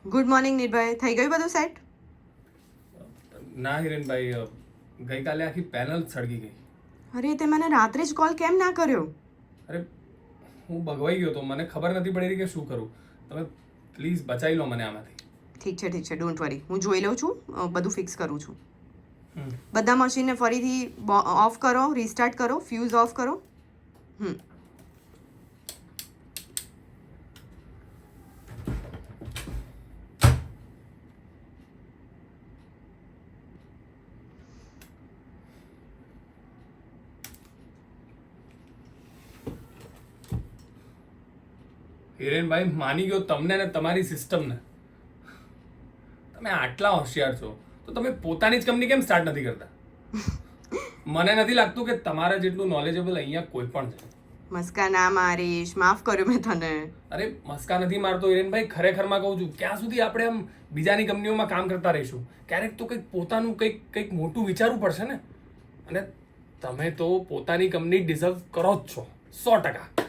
Good morning નીરભાઈ, થઈ ગયું બધું સેટ? ના હિરેનભાઈ, ગઈકાલે આખી પેનલ સળગી ગઈ. અરે તે મને રાત્રે જ કોલ કેમ ના કર્યો? અરે હું બગવાઈ ગયો તો, મને ખબર નથી પડી રહી કે શું કરું. તમે પ્લીઝ બચાવી લો મને આમાંથી. ઠીક છે, ડોન્ટ વરી, હું જોઈ લઉં છું, બધું ફિક્સ કરું છું. હમ. બધા મશીનને ફરીથી ઓફ કરો, રીસ્ટાર્ટ કરો, ફ્યુઝ ઓફ કરો. હિરેનભાઈ, માની ગયો તમને ને તમારી સિસ્ટમને. તમે આટલા હોશિયાર છો તો તમે પોતાની જ કંપની કેમ સ્ટાર્ટ નથી કરતા? મને નથી લાગતું કે તમારા જેટલું નોલેજેબલ અહીંયા કોઈ પણ છે. મસ્કા ના મારીશ, માફ કર્યું મેં તને. અરે મસ્કા નથી મારતો હિરેનભાઈ, ખરેખરમાં કહું છું. ક્યાં સુધી આપણે આમ બીજાની કંપનીઓમાં કામ કરતા રહીશું? ક્યારેક તો કંઈક પોતાનું કંઈક મોટું વિચારવું પડશે ને. અને તમે તો પોતાની કંપની ડિઝર્વ કરો જ છો, 100%.